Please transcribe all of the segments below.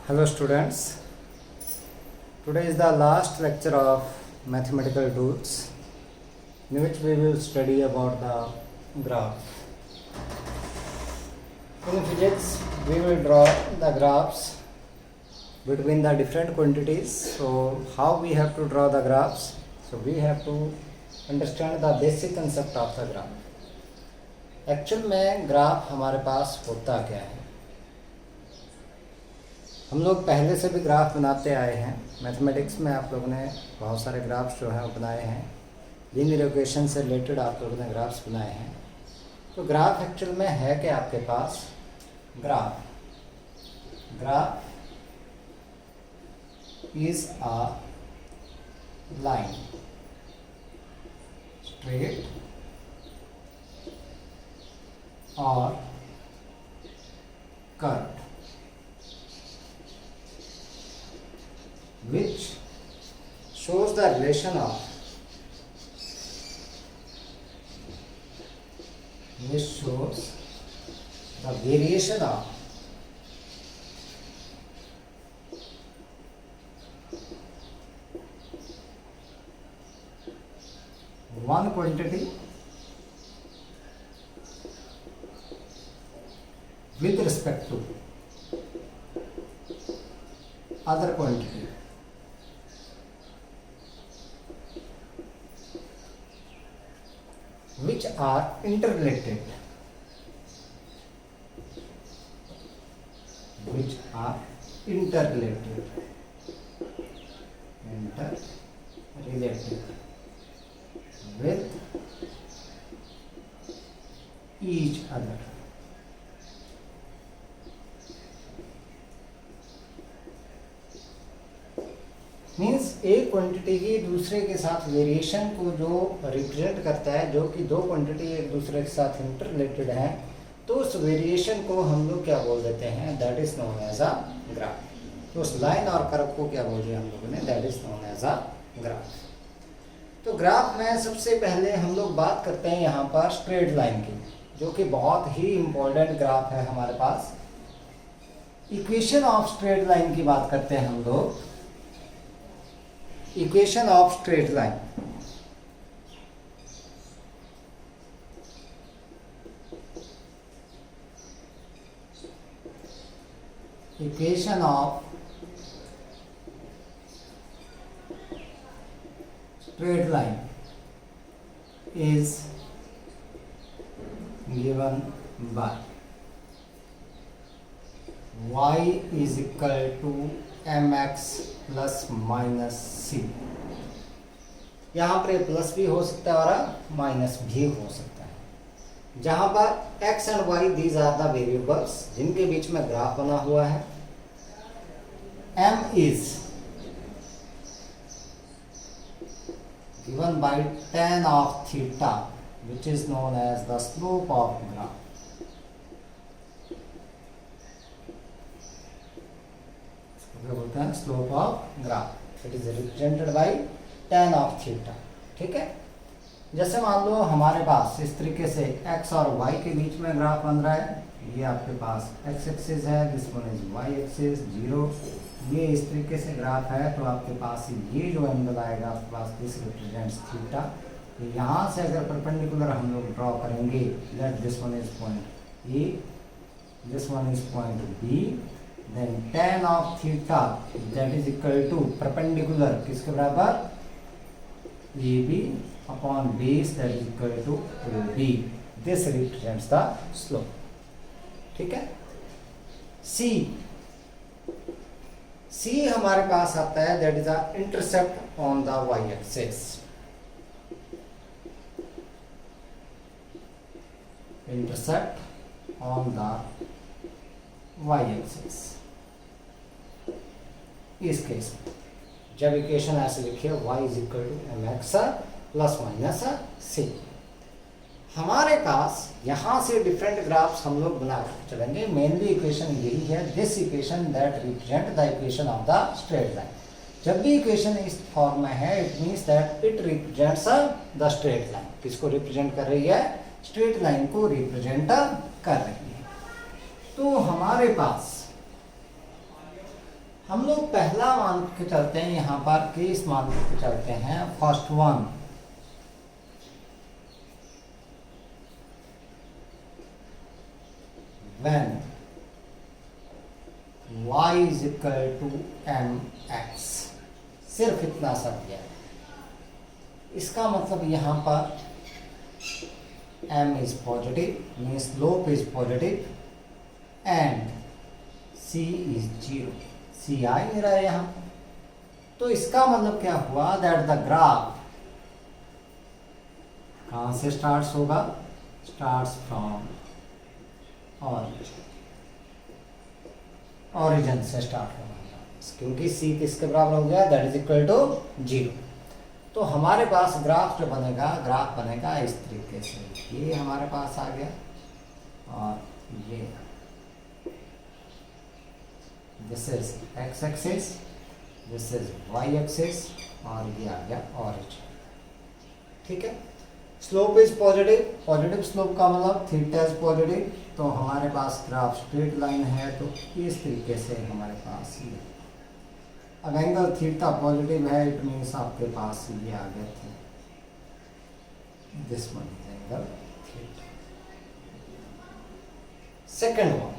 Hello students, today is the last lecture of mathematical tools in which we will study about the graph. In physics we will draw the graphs between the different quantities. So how we have to draw the graphs? So we have to understand the basic concept of the graph. Actual में graph हमारे पास होता क्या है? हम लोग पहले से भी ग्राफ बनाते आए हैं। मैथमेटिक्स में आप लोगों ने बहुत सारे ग्राफ्स जो हैं वो बनाए हैं। लीनियर इक्वेशन से रिलेटेड आप लोगों ने ग्राफ्स बनाए हैं। तो ग्राफ एक्चुअल में है कि आपके पास graph is a line straight और curve which shows the relation of the variation of one quantity with respect to other quantity. Which are interrelated. Interrelated with each other. Means एक quantity की दूसरे के साथ वेरिएशन को जो represent करता है, जो कि दो क्वांटिटी एक दूसरे के साथ इंटर रिलेटेड है, तो उस वेरिएशन को हम लोग क्या बोल देते हैं? That is known as a graph. तो उस लाइन और कर्व को क्या बोल रहे हैं हम लोगों ने? That is known as a graph. तो ग्राफ में सबसे पहले हम लोग बात करते हैं यहाँ पर स्ट्रेट लाइन की, जो कि बहुत ही इंपॉर्टेंट ग्राफ है हमारे पास। इक्वेशन ऑफ स्ट्रेट लाइन की बात करते हैं हम लोग। Equation of straight line, equation of straight line is given by y is equal to mx plus minus c. यहाँ पर प्लस भी हो सकता है और माइनस भी हो सकता है। जहाँ पर x and y these are the variables जिनके बीच में ग्राफ बना हुआ है। m is given by tan of theta which is known as the slope of graph. बोलते हैं slope of graph. It is represented by tan of theta. ठीक है, जैसे मान लो हमारे पास इस तरीके से x और y के बीच में ग्राफ बन रहा है। ये आपके पास x एक्सिस है, this one is y axis 0। ये इस तरीके से ग्राफ है, तो आपके पास ये जो एंगल आएगा आपके पास दिस रिप्रेजेंट्स थीटा। तो यहाँ से अगर परपेंडिकुलर हम लोग ड्रॉ करेंगे, let this one is point A, this one is point B, then tan of theta that is equal to perpendicular किसके बराबर? AB upon base that is equal to AB. This represents the slope. ठीक है। C हमारे पास आता है that is the intercept on the y axis. Intercept on the y axis। इस case में जब इक्वेशन ऐसे लिखिए y is equal to mx plus minus c, हमारे पास यहाँ से डिफरेंट ग्राफ्स हम लोग बना कर चलेंगे। मेनली इक्वेशन यही है, this equation that represent the equation of the straight line. जब भी इक्वेशन इस फॉर्म में है, it means that it represents the straight line. किसको रिप्रेजेंट कर रही है? स्ट्रेट लाइन को रिप्रेजेंट कर रही है। तो हमारे पास हम लोग पहला मान के चलते हैं, यहाँ पर केस मान के चलते हैं, first one. When y is equal to mx, सिर्फ इतना सा दिया है। इसका मतलब यहाँ पर m is positive, means slope is positive and c is 0, c आ ही रहा है यहाँ। तो इसका मतलब क्या हुआ, दैट द ग्राफ कहाँ से स्टार्ट होगा, स्टार्ट्स फ्रॉम ऑरिजिन से स्टार्ट होगा, क्योंकि c किसके बराबर हो गया, दैट इज इक्वल टू 0। तो हमारे पास ग्राफ जो बनेगा, ग्राफ बनेगा इस तरीके से, ये हमारे पास आ गया और ये this is x axis, this is y axis और ये आ गया ऑरिजिन। ठीक है, slope is positive, positive slope का मतलब थीटा इज पॉजिटिव। तो हमारे पास ग्राफ स्ट्रेट लाइन है, तो इस तरीके से हमारे पास ये, अब एंगल थीटा पॉजिटिव है, इट मीन्स आपके पास ये आ गया था, this one angle theta. Second one,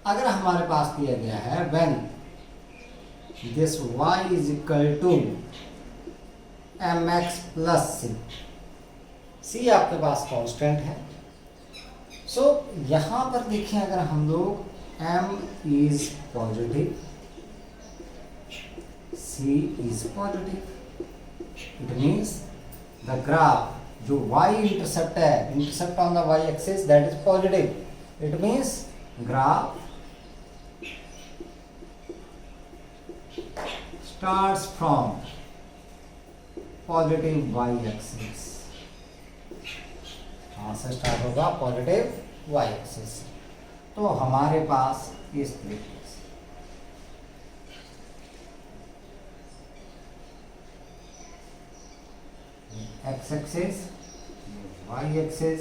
अगर हमारे पास दिया गया है when this y is equal to mx plus c आपके पास कांस्टेंट है। सो यहाँ पर देखिए, अगर हम लोग m is positive, c is positive, it means the graph जो y इंटरसेप्ट है, intercept on the y axis, that is positive, it means graph starts from positive y axis. कहाँ से स्टार्ट होगा, पॉजिटिव y एक्सिस। तो हमारे पास इस तरीके से x axis, y axis,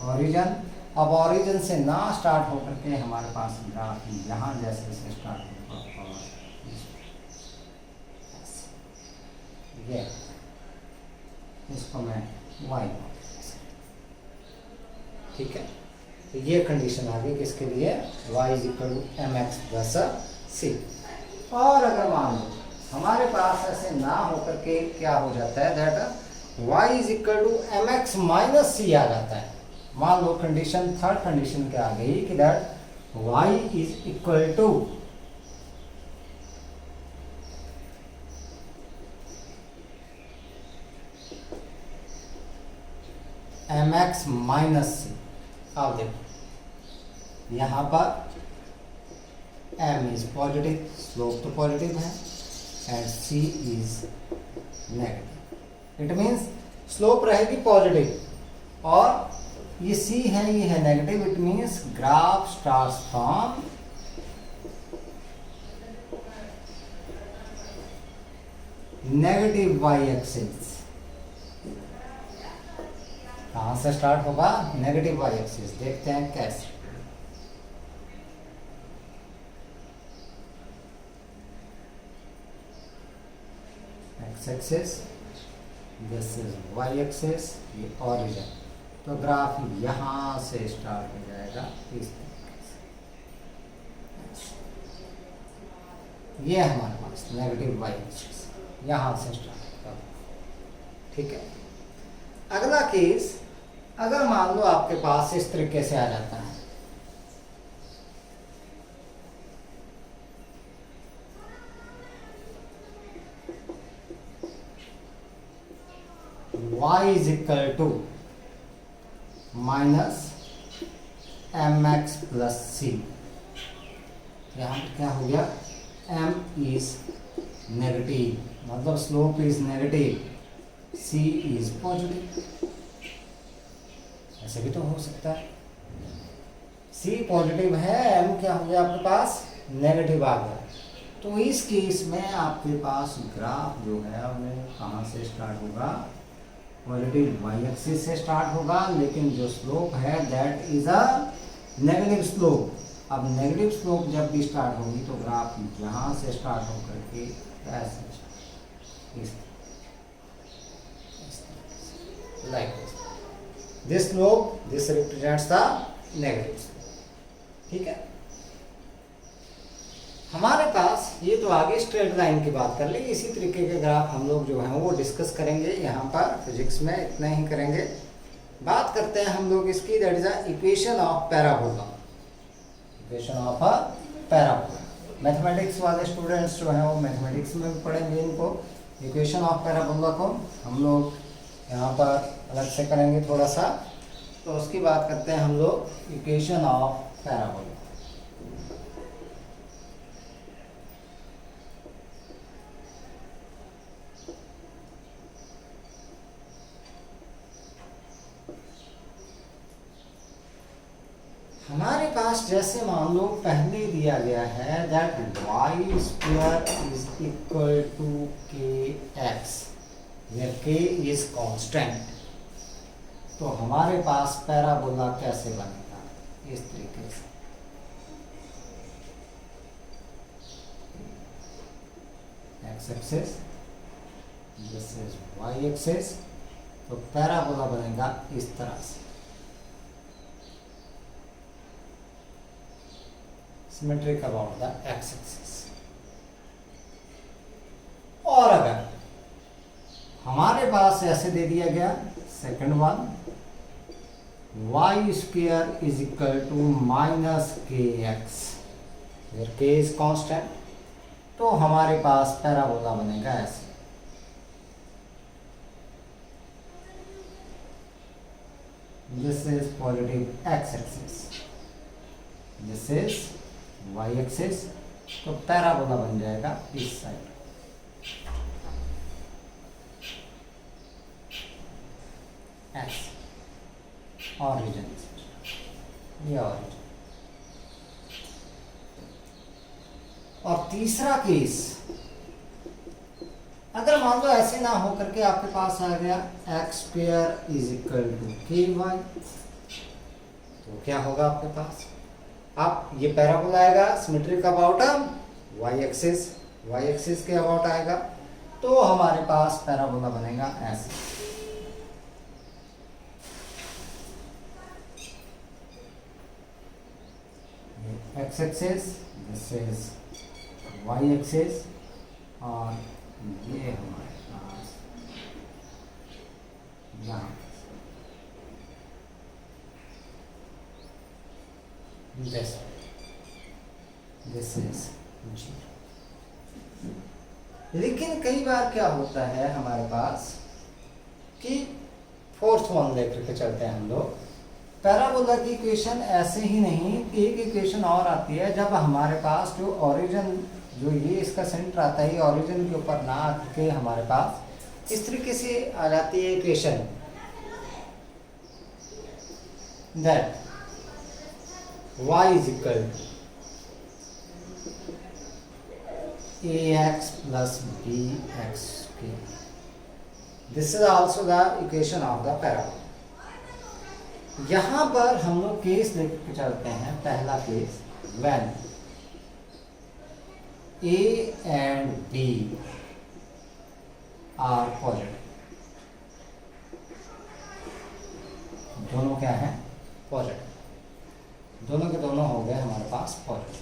origin. अब ओरिजिन से ना स्टार्ट होकर के हमारे पास ग्राफ यहाँ जैसे से स्टार्ट होगा और ये, इसको मैं y, ठीक है। तो ये कंडीशन आ गई किसके लिए, y is equal to m x plus c. और अगर मान लो हमारे पास ऐसे ना होकर के क्या हो जाता है, that y is equal to m x minus c आ जाता है। मान लो कंडीशन, थर्ड कंडीशन क्या आ गई कि that y is equal to m x minus c. अब देखो यहाँ पर m इज पॉजिटिव, स्लोप तो पॉजिटिव है, and c is negative. It means slope रहेगी पॉजिटिव और ये c है, ये है negative. It means graph starts from negative y axis. कहाँ से स्टार्ट होगा, नेगेटिव y एक्सिस। देखते हैं कैसे। x axis, this is y axis, ये ओरिजिन। तो ग्राफ यहाँ से स्टार्ट हो जाएगा इस तरीके से। ये हमारे पास नेगेटिव y एक्सिस यहाँ से स्टार्ट होगा, ठीक है। अगला केस, अगर मान लो आपके पास इस तरीके से आ जाता है, y is equal to minus m x plus c. यहाँ पर क्या हो गया, m इज नेगेटिव, मतलब slope is negative, c is positive. ऐसे भी तो हो सकता है, c पॉजिटिव है, m क्या हो गया आपके पास, नेगेटिव आ गया। तो इस केस में आपके पास ग्राफ जो है वो कहाँ से स्टार्ट होगा, पॉजिटिव y एक्सिस से स्टार्ट होगा, लेकिन जो स्लोप है that is a negative slope. अब नेगेटिव स्लोप जब भी स्टार्ट होगी तो ग्राफ यहाँ से स्टार्ट होकर के ऐसे like this slope this represents the negative slope. ठीक है, हमारे पास ये तो आगे स्ट्रेट लाइन की बात कर ली, इसी तरीके के ग्राफ हम लोग जो हैं वो डिस्कस करेंगे यहाँ पर फिजिक्स में, इतना ही करेंगे। बात करते हैं हम लोग इसकी, that is the equation of parabola. Equation of a parabola mathematics वाले स्टूडेंट्स जो हैं वो मैथमेटिक्स में भी पढ़ेंगे इनको। इक्वेशन ऑफ पैराबोला को हम लोग यहाँ पर अलग से करेंगे थोड़ा सा, तो उसकी बात करते हैं हम लोग इक्वेशन ऑफ पैराबोला। हमारे पास जैसे मान लो पहले दिया गया है that y square is equal to k x, where k is constant, तो हमारे पास पैराबोला कैसे बनेगा, इस तरीके से। X axis, this is y axis, तो पैराबोला बनेगा इस तरह से, symmetric about the x axis. और अगर हमारे पास ऐसे दे दिया गया second one, y square is equal to minus k x, where k is constant, तो हमारे पास पैराबोला बनेगा ऐसे। This is positive x axis, this is y axis, तो पैराबोला बन जाएगा इस साइड। एक्स ऑरिजिन, ये ऑरिजिन। और तीसरा केस, अगर मान लो ऐसे ना हो करके आपके पास आ गया x square is equal to k y, तो क्या होगा आपके पास, आप ये पैराबोला आएगा सिमेट्रिक अबाउट वाई एक्सिस के अबाउट आएगा, तो हमारे पास पैराबोला बनेगा ऐसे। X axis, this is y axis, और ये हमारे पास यहाँ दिस इज जी। लेकिन कई बार क्या होता है हमारे पास कि फोर्थ वन लेकर के चलते हैं हम लोग, पैराबोला की इक्वेशन ऐसे ही नहीं, एक इक्वेशन और आती है जब हमारे पास जो ओरिजिन, जो ये इसका सेंटर आता है, ओरिजिन के ऊपर ना आके हमारे पास इस तरीके से आ जाती है equation, that y is equal to ax plus bx square. This is also the equation of the parabola. यहाँ पर हम लोग केस लेकर चलते हैं, पहला case when a and b are positive, दोनों क्या है पॉजिटिव, दोनों के दोनों हो गए हमारे पास पॉजिटिव,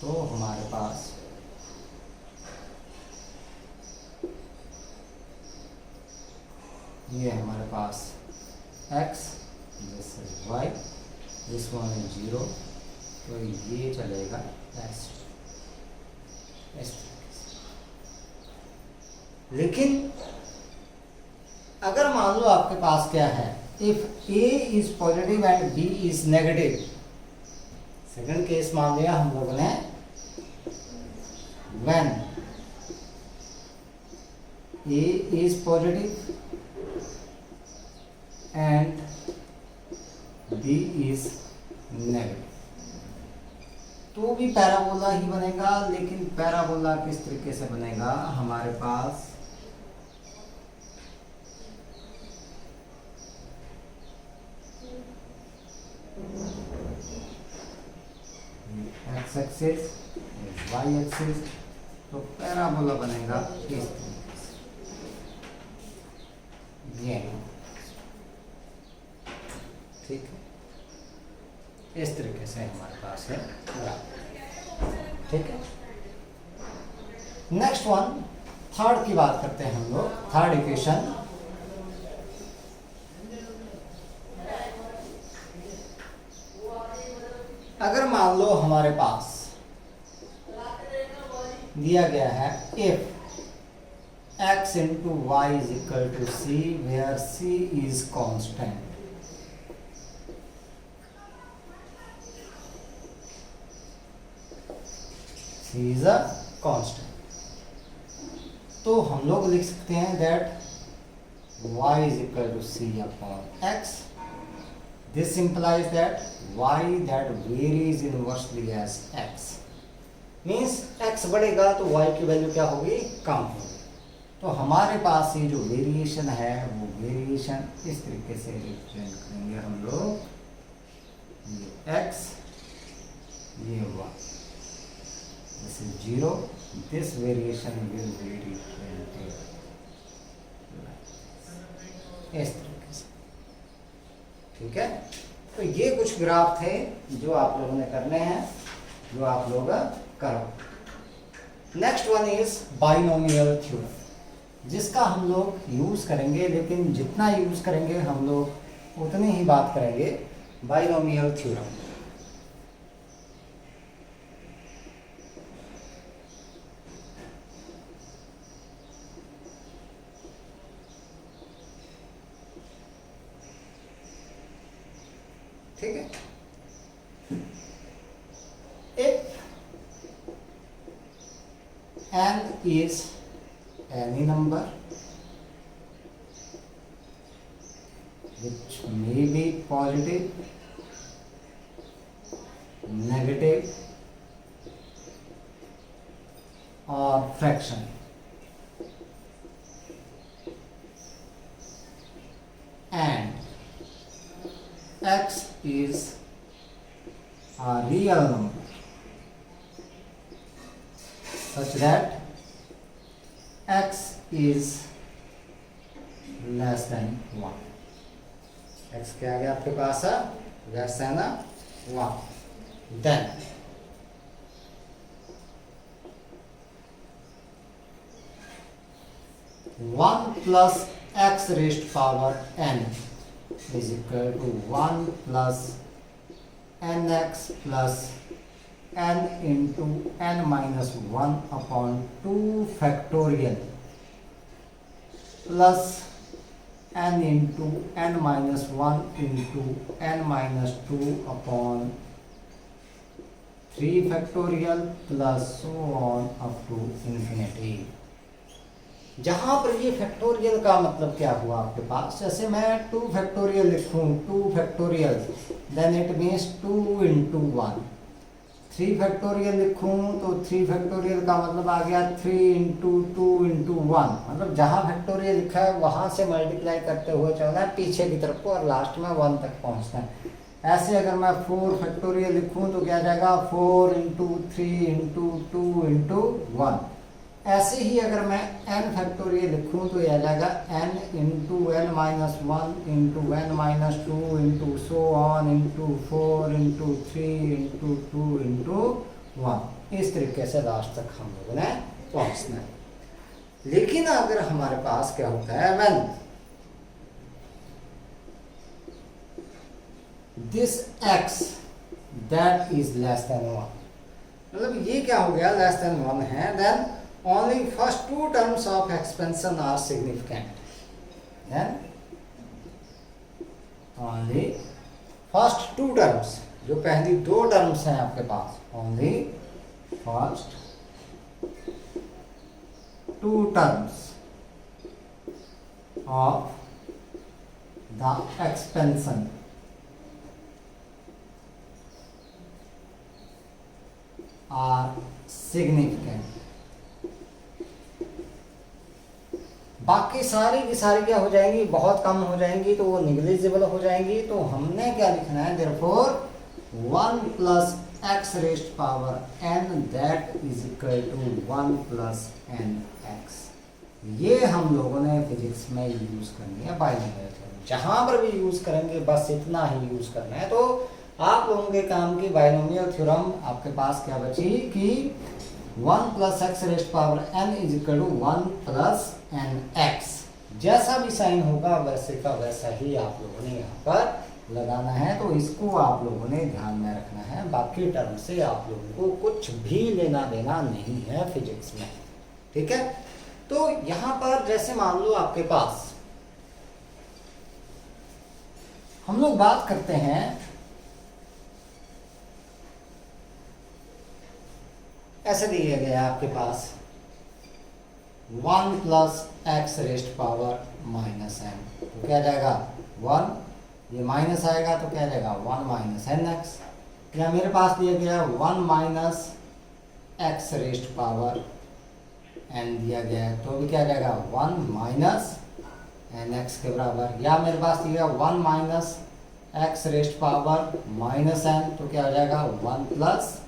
तो हमारे पास ये हमारे पास x, this is y, this one is 0, तो ये चलेगा ऐसे इस तरीके से। लेकिन अगर मान लो आपके पास क्या है, if a is positive and b is negative, second case मान लिया हम लोगों ने, when a is positive and b is negative, तो भी पैराबोला ही बनेगा। लेकिन पैराबोला किस तरीके से बनेगा, हमारे पास एक्स एक्सिस, वाई एक्सिस, तो पैराबोला बनेगा इस तरीके से, ये ठीक है, इस तरीके से हमारे पास है ग्राफ। ठीक है, नेक्स्ट वन, थर्ड की बात करते हैं हम लोग। थर्ड इक्वेशन, अगर मान लो हमारे पास दिया गया है if x into y is equal to c, where c is constant, c is a constant, तो हम लोग लिख सकते हैं that y is equal to c upon x. This implies that y that varies inversely as x means x बढ़ेगा तो y की value क्या होगी, कम होगी। तो हमारे पास ये जो वेरिएशन है वो वेरिएशन इस तरीके से रिप्रेजेंट करेंगे हम लोग, ये x, ये y, this is 0, this variation will be represented इस तरीके से। ठीक है, तो ये कुछ ग्राफ थे जो आप लोगों ने करने हैं, जो आप लोग करो। Next one is binomial theorem, जिसका हम लोग यूज करेंगे, लेकिन जितना यूज करेंगे हम लोग उतनी ही बात करेंगे बाइनोमियल थ्योरम। ठीक है, if n is any number which may be positive, negative or fraction, and x is a real number such that x is less than 1. x क्या आ गया आपके पास है, less than 1. Then one plus x raised power n is equal to 1 plus nx plus n into n minus 1 upon 2 factorial plus n into n minus 1 into n minus 2 upon 3 factorial plus so on up to infinity. जहां पर ये factorial का मतलब क्या हुआ आपके पास, जैसे मैं 2 फैक्टोरियल लिखूं, 2 factorial, then it means 2 into 1. 3 factorial लिखूं तो 3 फैक्टोरियल का मतलब आ गया 3 into 2 into 1, मतलब जहां फैक्टोरियल लिखा है वहां से मल्टीप्लाई करते हुए चलना है पीछे की तरफ को और लास्ट में 1 तक पहुंचना है। ऐसे अगर मैं 4 फैक्टोरियल लिखूं तो क्या जाएगा 4 into 3 into 2 into 1। ऐसे ही अगर मैं n फैक्टोरियल लिखूं तो यह आ जाएगा n into n minus 1 into n minus 2 into so on into 4 into 3 into 2 into 1। इस तरीके से लास्ट तक हम लोगों ने पहुंचना है। लेकिन अगर हमारे पास क्या होता है, when this x that is less than 1, मतलब ये क्या हो गया, लेस देन 1 है, then only first 2 terms of expansion are significant. Then only first 2 terms, जो पहली 2 terms हैं आपके पास, only first 2 terms of the expansion are significant. बाकी सारी की सारी क्या हो जाएंगी, बहुत कम हो जाएंगी, तो वो निग्लिजिबल हो जाएंगी। तो हमने क्या लिखना है, therefore 1 plus x raised power n that is equal to 1 plus n x. ये हम लोगों ने फिजिक्स में यूज करनी है बाइनोमियल थ्योरम। जहां पर भी यूज करेंगे बस इतना ही यूज करना है। तो आप लोगों के काम की बाइनोमियल थ्योरम आपके पास क्या बची कि 1 plus x raised power n is equal to 1 plus n x. जैसा भी साइन होगा वैसे का वैसा ही आप लोगों ने यहाँ पर लगाना है। तो इसको आप लोगों ने ध्यान में रखना है। बाकी टर्म से आप लोगों को कुछ भी लेना देना नहीं है फिजिक्स में, ठीक है। तो यहाँ पर जैसे मान लो आपके पास हम लोग बात करते हैं ऐसे दिया गया आपके पास 1 plus x raised power minus n. तो क्या जाएगा 1, ये माइनस आएगा तो क्या जाएगा 1 माइनस एन एक्स। या मेरे पास दिया गया 1 minus x raised power n दिया गया है तो भी क्या जाएगा 1 माइनस एन एक्स के बराबर। या मेरे पास दिया 1 minus x raised power minus n तो क्या हो जाएगा 1 प्लस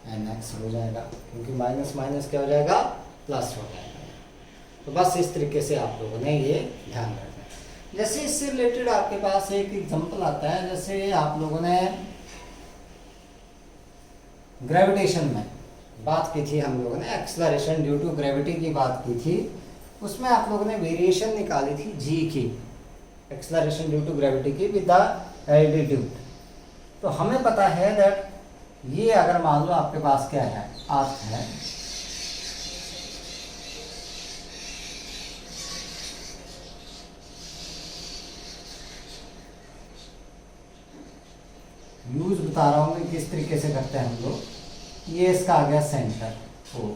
एन एक्स हो जाएगा, क्योंकि माइनस माइनस क्या हो जाएगा प्लस हो जाएगा। तो बस इस तरीके से आप लोगों ने ये ध्यान रखना है। जैसे इससे रिलेटेड आपके पास एक एग्जांपल आता है, जैसे आप लोगों ने ग्रेविटेशन में बात की थी, हम लोगों ने एक्सेलरेशन ड्यू टू ग्रेविटी की बात की थी। उसमें आप लोगों ने वेरिएशन निकाली थी जी की, एक्सेलरेशन ड्यू टू ग्रेविटी की विद द एल्टीट्यूड। तो हमें पता है दैट ये अगर मान लो आपके पास क्या है अर्थ है, यूज बता रहा हूँ कि किस तरीके से करते हैं हम लोग। ये इसका आ गया सेंटर ओ,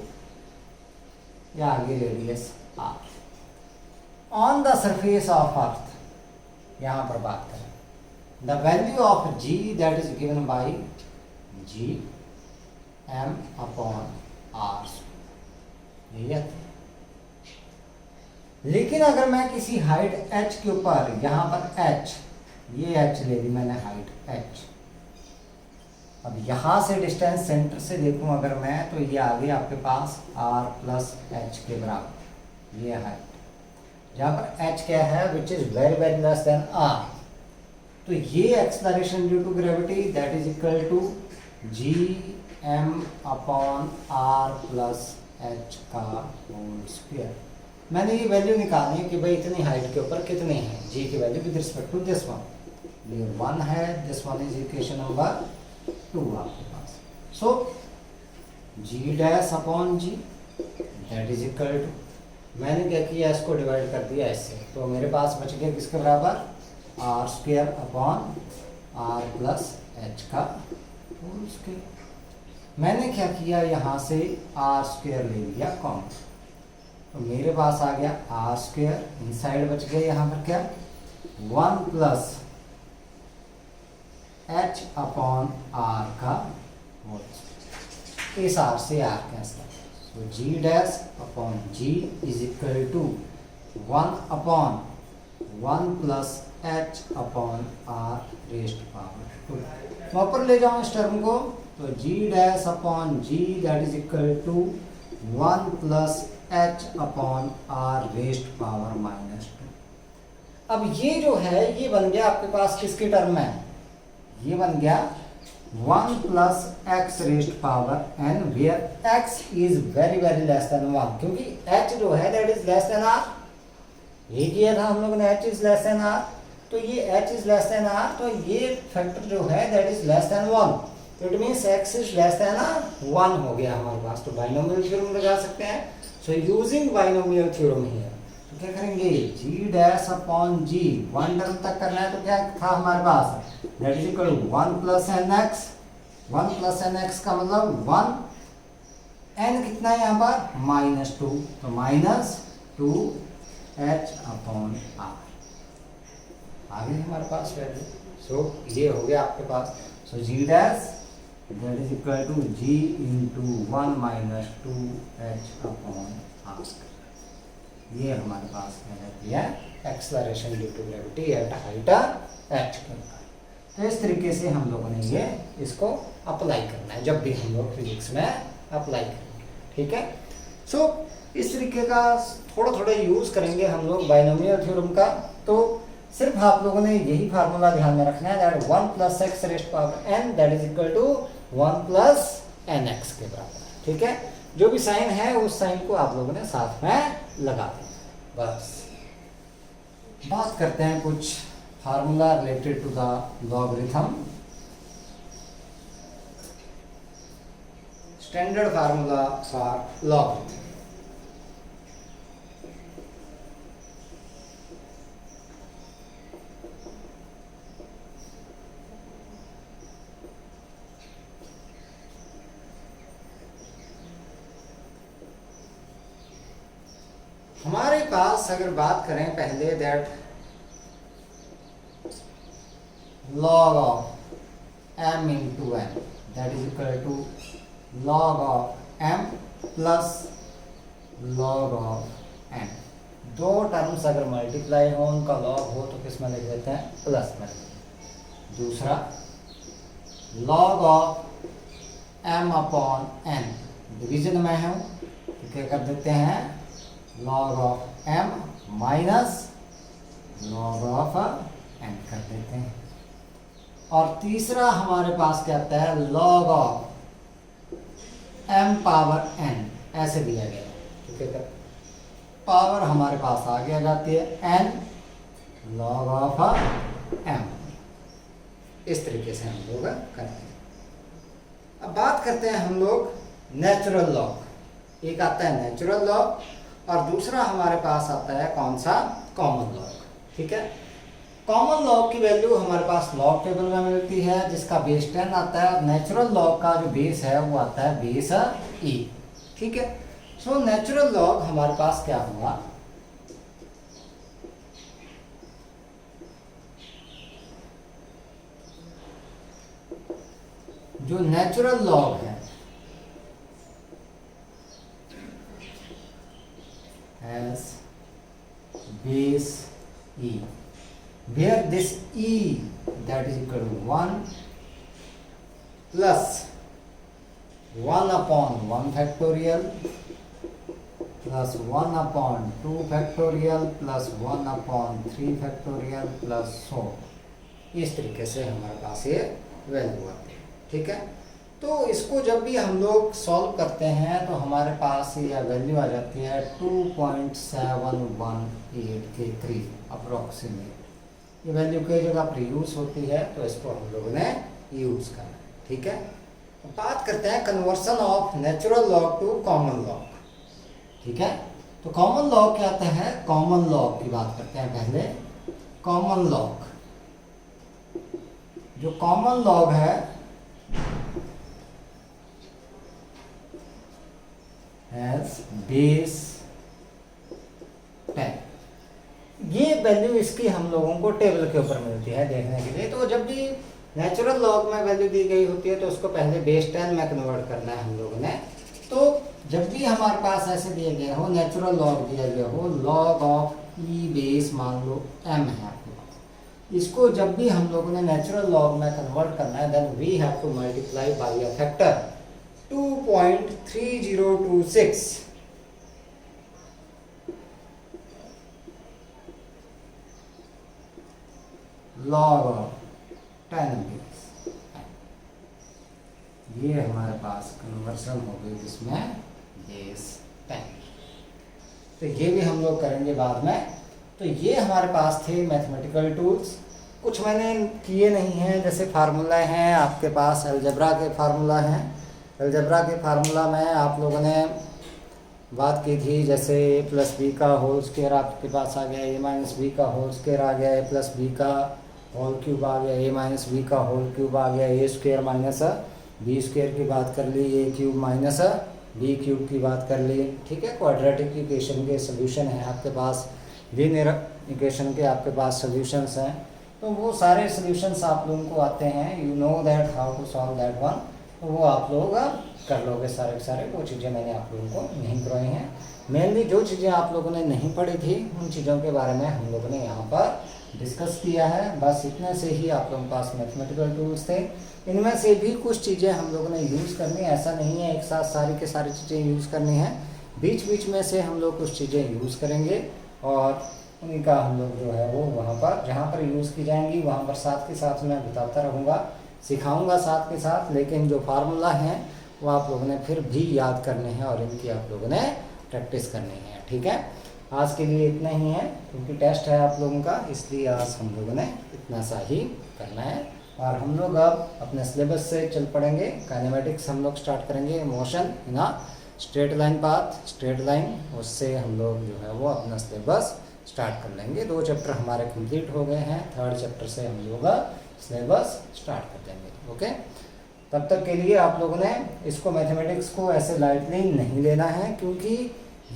या आगे radius R on the surface of earth. यहाँ पर बात करें the value of g that is given by G M upon R. लेकिन अगर मैं किसी हाइट h के ऊपर यहाँ पर h, ये h ले ली मैंने हाइट h। अब यहाँ से डिस्टेंस सेंटर से देखूं अगर मैं तो ये आ गया आपके पास r प्लस एच के बराबर ये हाइट, जहाँ पर h क्या है which is very very less than r। तो ये acceleration due to gravity that is equal to G M upon R plus h का होल स्क्वायर। मैंने ये वैल्यू निकालनी है कि भाई इतनी हाइट के ऊपर कितनी है जी की value with respect to this one. ये 1 है, this one is equation number 2 आपके पास। So ji dash upon ji that is equal to, मैंने क्या किया इसको डिवाइड कर दिया इससे, तो मेरे पास बच गया किसके बराबर R square upon R plus h का होल स्क्वायर। मैंने क्या किया यहाँ से आर स्क्वायर ले लिया कॉमन, तो मेरे पास आ गया आर स्क्वायर, इनसाइड बच गया यहाँ पर क्या 1 प्लस एच अपॉन आर का होल स्क्वायर। इस आर से r cancel, so ji dash upon g is equal to 1 upon 1 plus h upon r rest power 2। वापस ले जाऊँ इस टर्म को, तो g dash upon ji that is equal to 1 plus h upon r rest power -2। अब ये जो है ये बन गया आपके पास किसके टर्म में, ये बन गया 1 plus x raised power n where x is very very less than 1, क्योंकि एच जो है that is less than R. ये किया था हम लोगों ने h is less than R, तो ये h is less than R, तो ये फैक्टर जो है दैट इज लेस देन 1, तो it means x is less than 1 हो गया हमारे पास। तो बाइनोमियल थ्योरम लगा सकते हैं। So using binomial theorem here तो क्या करेंगे g dash upon g 1 term तक करना है, तो क्या था हमारे पास that is equal to 1 plus n x. 1 plus n x का मतलब 1, एन कितना है यहाँ पर -2, तो -2 एच अपॉन आर आ गई हमारे पास वैल्यू। सो ये हो गया आपके पास। So ji dash that is equal to g into 1 -2 h upon r. ये हमारे पास क्या रहती है acceleration due to gravity at height h के ऊपर। तो इस तरीके से हम लोगों ने ये इसको अप्लाई करना है जब भी हम लोग फिजिक्स में अप्लाई करेंगे, ठीक है। सो इस तरीके का थोड़ा थोड़ा यूज़ करेंगे हम लोग बाइनोमियल थ्योरम का। तो सिर्फ आप लोगों ने यही फार्मूला ध्यान में रखना है, that 1 + x raised power n that is equal to 1 + nx के बराबर, ठीक है। जो भी साइन है उस साइन को आप लोगों ने साथ में लगा देना। बस बात करते हैं कुछ formula related to the logarithm. Standard formula for logarithm. हमारे पास अगर बात करें पहले that log of m into n that is equal to log of m plus log of n। दो टर्म्स अगर मल्टीप्लाई हो उनका लॉग हो तो किस में लिख देते हैं, प्लस में। दूसरा log of m upon n division में है तो क्या कर देते हैं, log of m minus log of n कर देते हैं। और तीसरा हमारे पास क्या आता है, log of m power n ऐसे दिया गया है, ठीक है। पावर हमारे पास आगे आ जाती है n log of m। इस तरीके से हम लोग करते हैं। अब बात करते हैं हम लोग नेचुरल लॉग। एक आता है नेचुरल लॉग और दूसरा हमारे पास आता है कौन सा, कॉमन लॉग, ठीक है। कॉमन लॉग की वैल्यू हमारे पास लॉग टेबल में मिलती है जिसका बेस 10 आता है। नेचुरल लॉग का जो बेस है वो आता है बेस e, ठीक है। सो नेचुरल लॉग हमारे पास क्या हुआ, जो नेचुरल लॉग है as base e, where this e that is equal to 1 plus 1 upon 1 factorial plus 1 upon 2 factorial plus 1 upon 3 factorial plus so। इस तरीके से हमारे पास ये वैल्यू आती है, ठीक है। तो इसको जब भी हम लोग सॉल्व करते हैं तो हमारे पास ये वैल्यू आ जाती है 2.718 के करीब अप्रोक्सीमेट। ये वैल्यू कई जगह पर यूज़ होती है तो इसको हम लोगों ने यूज़ करना है, ठीक है। तो बात करते हैं conversion of natural log two common log, ठीक है। तो कॉमन लॉग क्या आता है, कॉमन लॉग की बात करते हैं पहले। कॉमन लॉग, जो कॉमन लॉग है as base 10। ये वैल्यू इसकी हम लोगों को टेबल के ऊपर मिलती है देखने के लिए। तो जब भी नेचुरल लॉग में वैल्यू दी गई होती है तो उसको पहले बेस 10 में कन्वर्ट करना है हम लोगों ने। तो जब भी हमारे पास ऐसे दिया गया हो, नेचुरल लॉग दिया गया हो, log ऑफ e बेस मान लो m है आपके पास, इसको जब भी हम लोगों ने नेचुरल लॉग में कन्वर्ट करना है then we have to multiply by a factor 2.3026। log of 10 base, ये हमारे पास कन्वर्सन हो गई जिसमें बेस 10। तो ये भी हम लोग करेंगे बाद में। तो ये हमारे पास थे मैथमेटिकल टूल्स। कुछ मैंने किए नहीं हैं, जैसे फार्मूला हैं आपके पास, अलजेब्रा के फार्मूला हैं। अलजेब्रा के फार्मूला में आप लोगों ने बात की थी, जैसे a प्लस बी का होल स्क्वायर आपके पास आ गया, a माइनस बी का होल स्क्वायर आ गया, a प्लस बी का होल क्यूब आ गया, a माइनस बी का होल क्यूब आ गया, a square minus b square की बात कर ली, a cube minus b cube की बात कर ली, ठीक है। क्वाड्रेटिक इक्वेशन के सोल्यूशन है आपके पास, लीनियर इक्वेशन के आपके पास सोल्यूशंस हैं। तो वो सारे सोल्यूशंस आप लोगों को आते हैं, you know that how to solve that one. तो वो आप लोग कर लोगे सारे के सारे। वो चीज़ें मैंने आप लोगों को नहीं करवाई हैं। मेनली जो चीज़ें आप लोगों ने नहीं पढ़ी थी उन चीज़ों के बारे में हम लोगों ने यहाँ पर डिस्कस किया है। बस इतने से ही आप लोगों के पास मैथमेटिकल टूल्स थे। इनमें से भी कुछ चीज़ें हम लोगों ने यूज़ करनी है, ऐसा नहीं है एक साथ सारी की सारी चीज़ें यूज़ करनी है। बीच बीच में से हम लोग कुछ चीज़ें यूज़ करेंगे और उन्हीं का हम लोग जो है वो वहाँ पर जहाँ पर यूज़ की जाएंगी वहाँ पर साथ के साथ मैं बताता रहूँगा, सिखाऊंगा साथ के साथ। लेकिन जो फार्मूला हैं वो आप लोगों ने फिर भी याद करने हैं और इनकी आप लोगों ने प्रैक्टिस करनी है। ठीक है, आज के लिए इतना ही है क्योंकि टेस्ट है आप लोगों का, इसलिए आज हम लोगों ने इतना सा ही करना है। और हम लोग अब अपने सिलेबस से चल पड़ेंगे। काइनेमेटिक्स हम लोग स्टार्ट करेंगे, motion in straight line path, straight line, उससे हम लोग जो है वो अपना सिलेबस स्टार्ट कर लेंगे। 2 चैप्टर हमारे कंप्लीट हो गए हैं, 3rd चैप्टर से हम लोग सिलेबस स्टार्ट कर देंगे। ओके, तब तक के लिए आप लोगों ने इसको मैथमेटिक्स को ऐसे लाइटली नहीं लेना है क्योंकि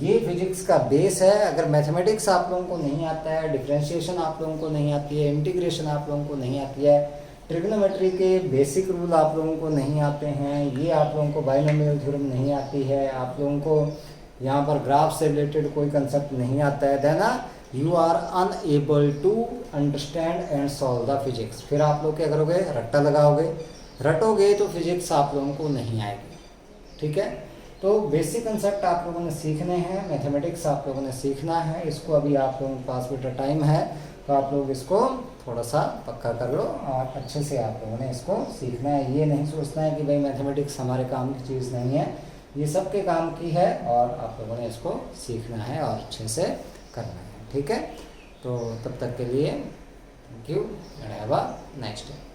ये फिजिक्स का बेस है। अगर मैथमेटिक्स आप लोगों को नहीं आता है, डिफरेंशिएशन आप लोगों को नहीं आती है, इंटीग्रेशन आप लोगों को नहीं आती है, ट्रिग्नोमेट्री के बेसिक रूल आप लोगों को नहीं आते हैं, ये आप लोगों को बाइनोमियल थ्योरम नहीं आती है, आप लोगों को यहाँ पर ग्राफ से रिलेटेड कोई कंसेप्ट नहीं आता है, then you are unable to understand and solve the physics. फिर आप लोग क्या करोगे, रट्टा लगाओगे, रटोगे तो फिजिक्स आप लोगों को नहीं आएगी। ठीक है, तो बेसिक कंसेप्ट आप लोगों ने सीखने हैं, मैथमेटिक्स आप लोगों ने सीखना है। इसको अभी आप लोगों के पास बेटा टाइम है तो आप लोग इसको थोड़ा सा पक्का कर लो और अच्छे से आप लोगों ने इसको सीखना है। ये नहीं सोचना है कि भाई मैथमेटिक्स हमारे काम की चीज़ नहीं है, ये सबके काम की है और आप लोगों ने इसको सीखना है और अच्छे से करना है। ठीक है, तो तब तक के लिए thank you and have a nice day.